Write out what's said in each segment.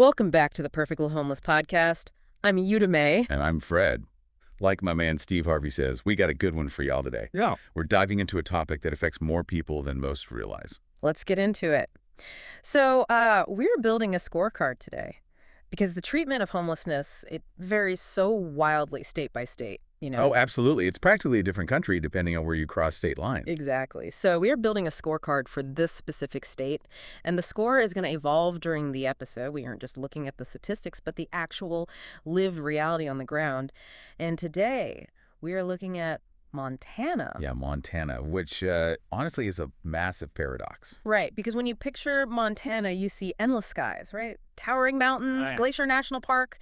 Welcome back to the Perfectly Homeless podcast. I'm Yuta May. And I'm Fred. Like my man Steve Harvey says, we got a good one for y'all today. Yeah. We're diving into a topic that affects more people than most realize. Let's get into it. So, we're building a scorecard today because the treatment of homelessness, it varies so wildly state by state, Oh, absolutely. It's practically a different country depending on where you cross state lines. Exactly. So we are building a scorecard for this specific state, and the score is going to evolve during the episode. We aren't just looking at the statistics, but the actual lived reality on the ground. And today, we are looking at Montana. Yeah, Montana, which honestly is a massive paradox. Right, because when you picture Montana, you see endless skies, right? Towering mountains, Right. Glacier National Park,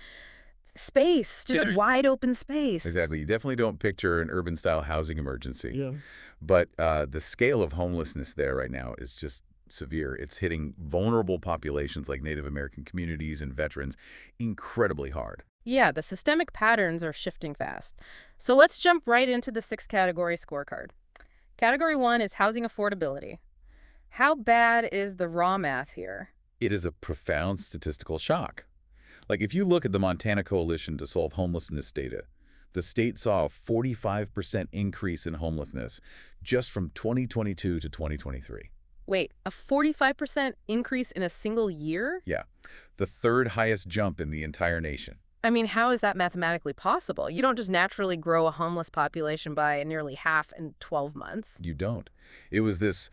space, just Yeah. wide open space. Exactly. You definitely don't picture an urban-style housing emergency. Yeah. But the scale of homelessness there right now is just severe. It's hitting vulnerable populations like Native American communities and veterans incredibly hard. Yeah, the systemic patterns are shifting fast. So let's jump right into the 6-category scorecard. Category 1 is housing affordability. How bad is the raw math here? It is a profound statistical shock. Like, if you look at the Montana Coalition to Solve Homelessness data, the state saw a 45% increase in homelessness just from 2022 to 2023. Wait, a 45% increase in a single year? Yeah, the third highest jump in the entire nation. I mean, how is that mathematically possible? You don't just naturally grow a homeless population by nearly half in 12 months. You don't. It was this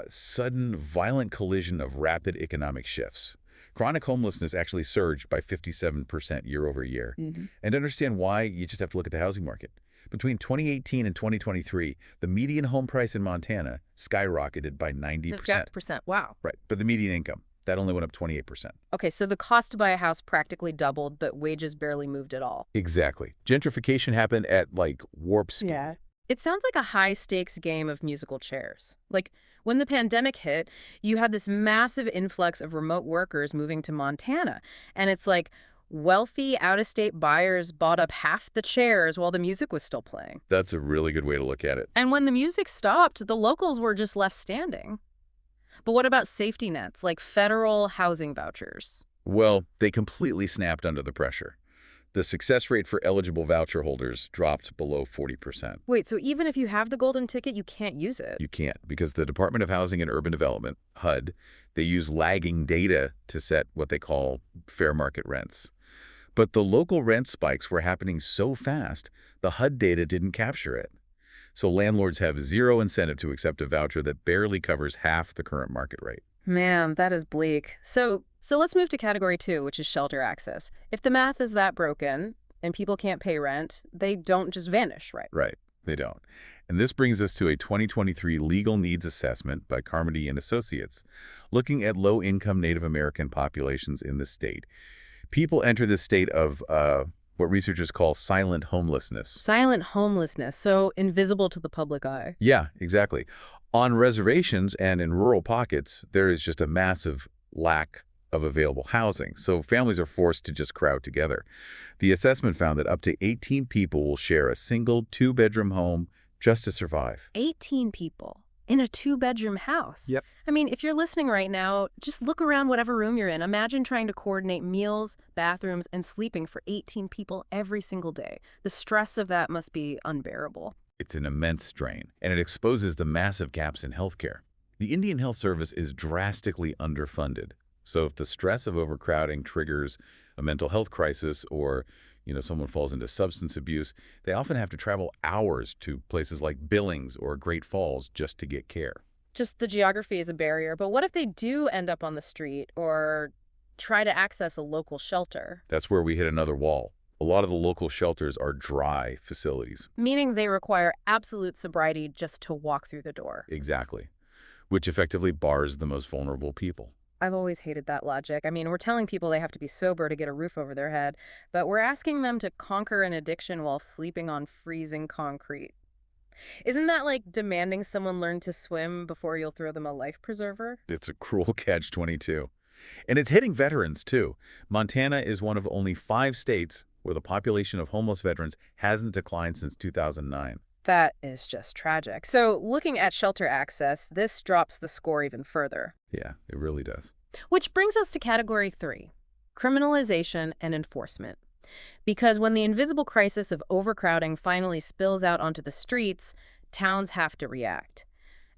sudden, violent collision of rapid economic shifts. Chronic homelessness actually surged by 57% year over year. And to understand why, you just have to look at the housing market. Between 2018 and 2023, the median home price in Montana skyrocketed by 90%. Wow. Right, but the median income, that only went up 28%. Okay, so the cost to buy a house practically doubled, but wages barely moved at all. Exactly. Gentrification happened at, like, warp speed. It sounds like a high-stakes game of musical chairs. Like, when the pandemic hit, you had this massive influx of remote workers moving to Montana. And it's like wealthy, out-of-state buyers bought up half the chairs while the music was still playing. That's a really good way to look at it. And when the music stopped, the locals were just left standing. But what about safety nets, like federal housing vouchers? Well, they completely snapped under the pressure. The success rate for eligible voucher holders dropped below 40%. Wait, so even if you have the golden ticket, you can't use it? You can't, because the Department of Housing and Urban Development, HUD, they use lagging data to set what they call fair market rents. But the local rent spikes were happening so fast, the HUD data didn't capture it. So landlords have zero incentive to accept a voucher that barely covers half the current market rate. Man, that is bleak. So let's move to category 2, which is shelter access. If the math is that broken and people can't pay rent, they don't just vanish, right? Right, they don't. And this brings us to a 2023 legal needs assessment by Carmody and Associates, looking at low-income Native American populations in the state. People enter this state of what researchers call silent homelessness. Silent homelessness, so invisible to the public eye. Yeah, exactly. On reservations and in rural pockets, there is just a massive lack of available housing, so families are forced to just crowd together. The assessment found that up to 18 people will share a single 2-bedroom home just to survive. 18 people in a 2-bedroom house. Yep. I mean, if you're listening right now, just look around whatever room you're in. Imagine trying to coordinate meals, bathrooms, and sleeping for 18 people every single day. The stress of that must be unbearable. It's an immense strain, and it exposes the massive gaps in healthcare. The Indian Health Service is drastically underfunded. So if the stress of overcrowding triggers a mental health crisis or, someone falls into substance abuse, they often have to travel hours to places like Billings or Great Falls just to get care. Just the geography is a barrier, but what if they do end up on the street or try to access a local shelter? That's where we hit another wall. A lot of the local shelters are dry facilities. Meaning they require absolute sobriety just to walk through the door. Exactly. Which effectively bars the most vulnerable people. I've always hated that logic. I mean, we're telling people they have to be sober to get a roof over their head, but we're asking them to conquer an addiction while sleeping on freezing concrete. Isn't that like demanding someone learn to swim before you'll throw them a life preserver? It's a cruel catch-22. And it's hitting veterans, too. Montana is one of only 5 states where the population of homeless veterans hasn't declined since 2009. That is just tragic. So looking at shelter access, this drops the score even further. Yeah, it really does. Which brings us to category 3, criminalization and enforcement. Because when the invisible crisis of overcrowding finally spills out onto the streets, towns have to react.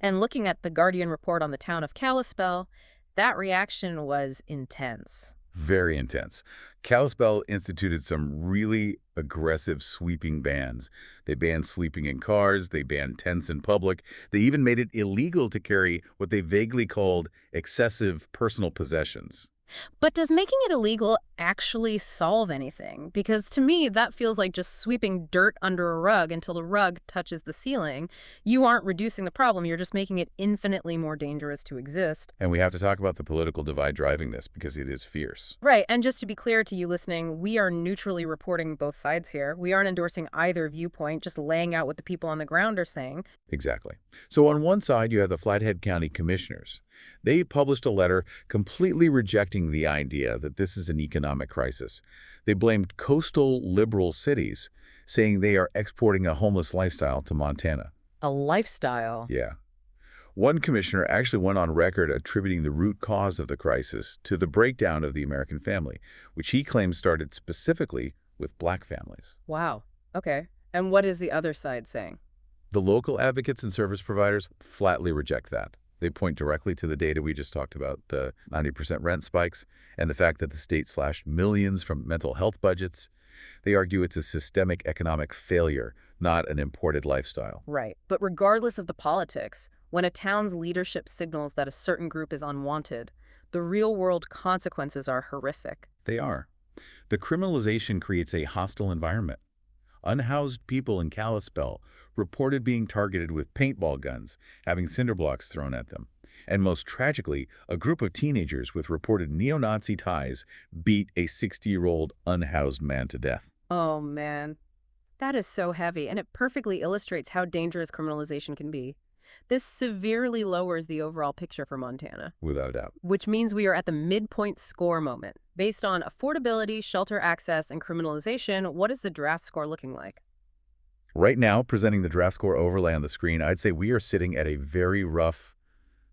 And looking at the Guardian report on the town of Kalispell, that reaction was intense. Very intense. Kalispell instituted some really aggressive sweeping bans. They banned sleeping in cars, they banned tents in public, they even made it illegal to carry what they vaguely called excessive personal possessions. But does making it illegal actually solve anything? Because to me, that feels like just sweeping dirt under a rug until the rug touches the ceiling. You aren't reducing the problem, you're just making it infinitely more dangerous to exist. And we have to talk about the political divide driving this because it is fierce. Right, and just to be clear to you listening, we are neutrally reporting both sides here. We aren't endorsing either viewpoint, just laying out what the people on the ground are saying. Exactly. So on one side, you have the Flathead County Commissioners. They published a letter completely rejecting the idea that this is an economic crisis. They blamed coastal liberal cities, saying they are exporting a homeless lifestyle to Montana. A lifestyle. Yeah. One commissioner actually went on record attributing the root cause of the crisis to the breakdown of the American family, which he claims started specifically with black families. Wow. Okay. And what is the other side saying? The local advocates and service providers flatly reject that. They point directly to the data we just talked about, the 90% rent spikes, and the fact that the state slashed millions from mental health budgets. They argue it's a systemic economic failure, not an imported lifestyle. Right. But regardless of the politics, when a town's leadership signals that a certain group is unwanted, the real-world consequences are horrific. They are. The criminalization creates a hostile environment. Unhoused people in Kalispell reported being targeted with paintball guns, having cinder blocks thrown at them. And most tragically, a group of teenagers with reported neo-Nazi ties beat a 60-year-old unhoused man to death. Oh, man. That is so heavy, and it perfectly illustrates how dangerous criminalization can be. This severely lowers the overall picture for Montana. Without a doubt. Which means we are at the midpoint score moment. Based on affordability, shelter access, and criminalization, what is the draft score looking like? Right now, presenting the draft score overlay on the screen, I'd say we are sitting at a very rough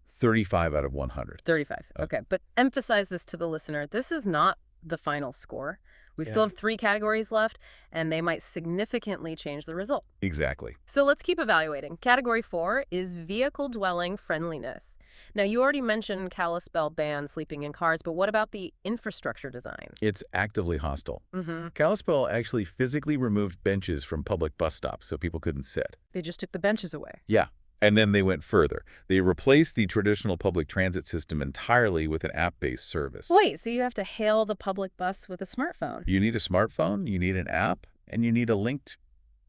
35 out of 100. 35. Okay, but emphasize this to the listener. This is not the final score. We still have 3 categories left, and they might significantly change the result. Exactly. So let's keep evaluating. Category 4 is vehicle dwelling friendliness. Now, you already mentioned Kalispell bans sleeping in cars, but what about the infrastructure design? It's actively hostile. Mm-hmm. Kalispell actually physically removed benches from public bus stops so people couldn't sit. They just took the benches away. Yeah. And then they went further. They replaced the traditional public transit system entirely with an app-based service. Wait, so you have to hail the public bus with a smartphone? You need a smartphone, you need an app, and you need a linked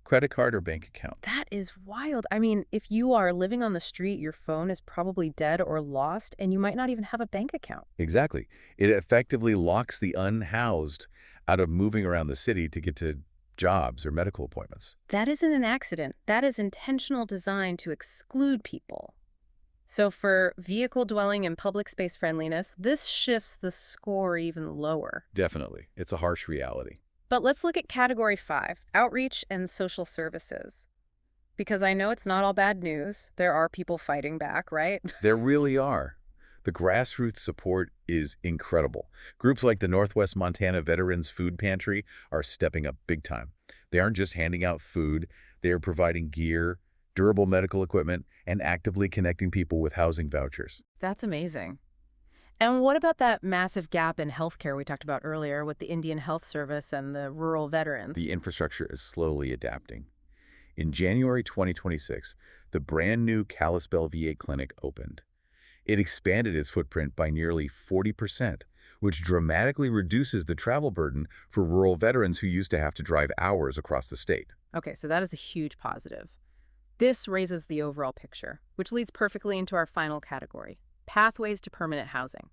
credit card or bank account. That is wild. I mean, if you are living on the street, your phone is probably dead or lost, and you might not even have a bank account. Exactly. It effectively locks the unhoused out of moving around the city to get to jobs or medical appointments. That isn't an accident. That is intentional design to exclude people. So for vehicle dwelling and public space friendliness, this shifts the score even lower. Definitely. It's a harsh reality. But let's look at category 5, outreach and social services. Because I know it's not all bad news. There are people fighting back, right? There really are. The grassroots support is incredible. Groups like the Northwest Montana Veterans Food Pantry are stepping up big time. They aren't just handing out food, they are providing gear, durable medical equipment, and actively connecting people with housing vouchers. That's amazing. And what about that massive gap in healthcare we talked about earlier with the Indian Health Service and the rural veterans? The infrastructure is slowly adapting. In January 2026, the brand new Kalispell VA clinic opened. It expanded its footprint by nearly 40%, which dramatically reduces the travel burden for rural veterans who used to have to drive hours across the state. Okay, so that is a huge positive. This raises the overall picture, which leads perfectly into our final category, pathways to permanent housing.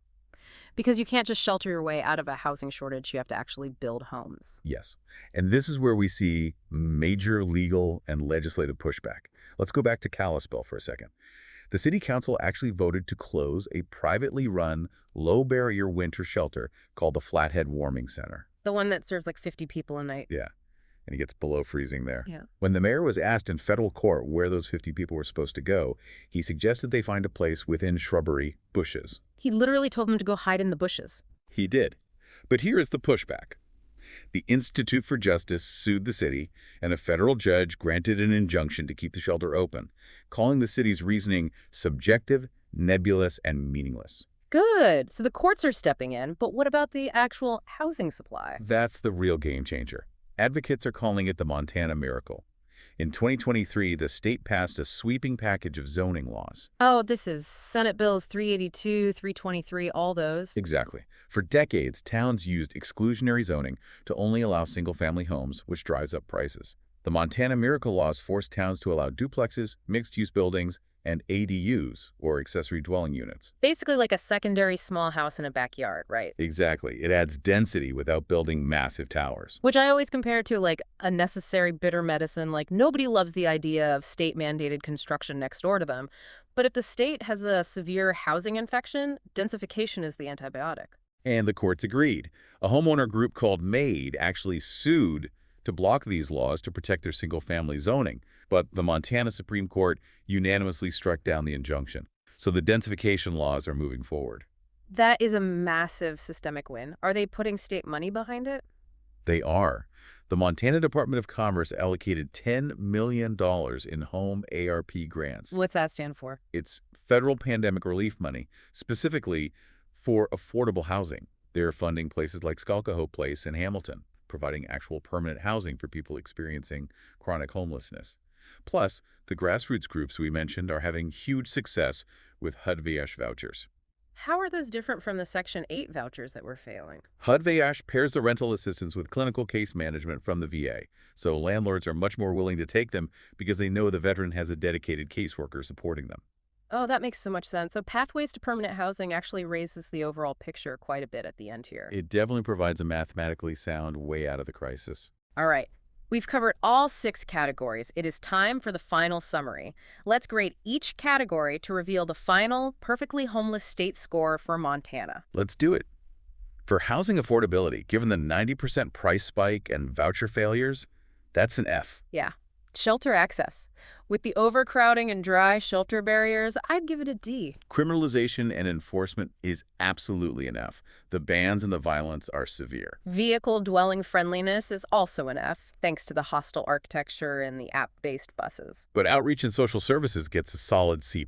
Because you can't just shelter your way out of a housing shortage, you have to actually build homes. Yes, and this is where we see major legal and legislative pushback. Let's go back to Kalispell for a second. The city council actually voted to close a privately run, low-barrier winter shelter called the Flathead Warming Center. The one that serves like 50 people a night. Yeah, and it gets below freezing there. Yeah. When the mayor was asked in federal court where those 50 people were supposed to go, he suggested they find a place within shrubbery bushes. He literally told them to go hide in the bushes. He did. But here is the pushback. The Institute for Justice sued the city, and a federal judge granted an injunction to keep the shelter open, calling the city's reasoning subjective, nebulous, and meaningless. Good. So the courts are stepping in, but what about the actual housing supply? That's the real game changer. Advocates are calling it the Montana miracle. In 2023, the state passed a sweeping package of zoning laws. Oh, this is Senate Bills 382, 323, all those. Exactly. For decades, towns used exclusionary zoning to only allow single-family homes, which drives up prices. The Montana Miracle laws force towns to allow duplexes, mixed-use buildings, and ADUs, or accessory dwelling units. Basically like a secondary small house in a backyard, right? Exactly. It adds density without building massive towers. Which I always compare to like a necessary bitter medicine. Like nobody loves the idea of state-mandated construction next door to them. But if the state has a severe housing infection, densification is the antibiotic. And the courts agreed. A homeowner group called MAID actually sued to block these laws to protect their single-family zoning, but the Montana Supreme Court unanimously struck down the injunction. So the densification laws are moving forward. That is a massive systemic win. Are they putting state money behind it? They are. The Montana Department of Commerce allocated $10 million in home ARP grants. What's that stand for? It's federal pandemic relief money, specifically for affordable housing. They're funding places like Skalkaho Place in Hamilton, providing actual permanent housing for people experiencing chronic homelessness. Plus, the grassroots groups we mentioned are having huge success with HUD-VH vouchers. How are those different from the Section 8 vouchers that were failing? HUD-VH pairs the rental assistance with clinical case management from the VA, so landlords are much more willing to take them because they know the veteran has a dedicated caseworker supporting them. Oh, that makes so much sense. So pathways to permanent housing actually raises the overall picture quite a bit at the end here. It definitely provides a mathematically sound way out of the crisis. All right. We've covered all 6 categories. It is time for the final summary. Let's grade each category to reveal the final perfectly homeless state score for Montana. Let's do it. For housing affordability, given the 90% price spike and voucher failures, that's an F. Yeah. Shelter access. With the overcrowding and dry shelter barriers, I'd give it a D. Criminalization and enforcement is absolutely an F. The bans and the violence are severe. Vehicle dwelling friendliness is also an F, thanks to the hostile architecture and the app-based buses. But outreach and social services gets a solid C+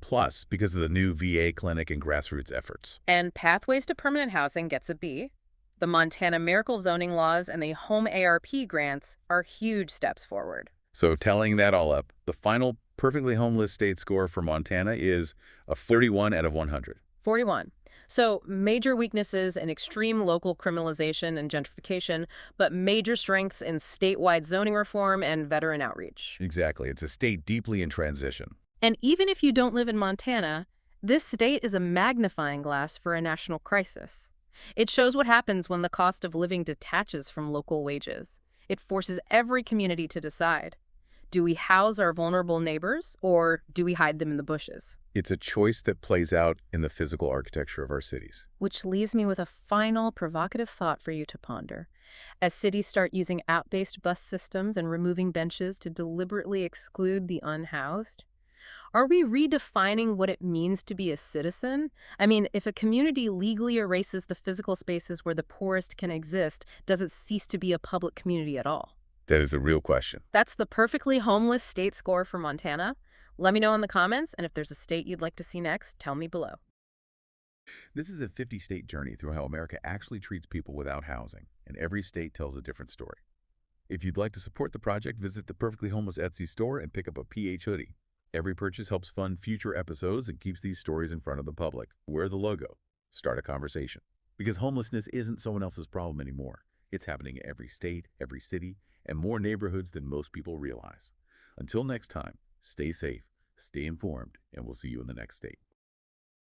because of the new VA clinic and grassroots efforts. And pathways to permanent housing gets a B. The Montana Miracle zoning laws and the home ARP grants are huge steps forward. So tallying that all up, the final perfectly homeless state score for Montana is a 31 out of 100. 41. So major weaknesses in extreme local criminalization and gentrification, but major strengths in statewide zoning reform and veteran outreach. Exactly. It's a state deeply in transition. And even if you don't live in Montana, this state is a magnifying glass for a national crisis. It shows what happens when the cost of living detaches from local wages. It forces every community to decide. Do we house our vulnerable neighbors, or do we hide them in the bushes? It's a choice that plays out in the physical architecture of our cities. Which leaves me with a final provocative thought for you to ponder. As cities start using app-based bus systems and removing benches to deliberately exclude the unhoused, are we redefining what it means to be a citizen? I mean, if a community legally erases the physical spaces where the poorest can exist, does it cease to be a public community at all? That is the real question. That's the perfectly homeless state score for Montana. Let me know in the comments, and if there's a state you'd like to see next, tell me below. This is a 50-state journey through how America actually treats people without housing, and every state tells a different story. If you'd like to support the project, visit the Perfectly Homeless Etsy store and pick up a PH hoodie. Every purchase helps fund future episodes and keeps these stories in front of the public. Wear the logo. Start a conversation. Because homelessness isn't someone else's problem anymore. It's happening in every state, every city, and more neighborhoods than most people realize. Until next time, stay safe, stay informed, and we'll see you in the next state.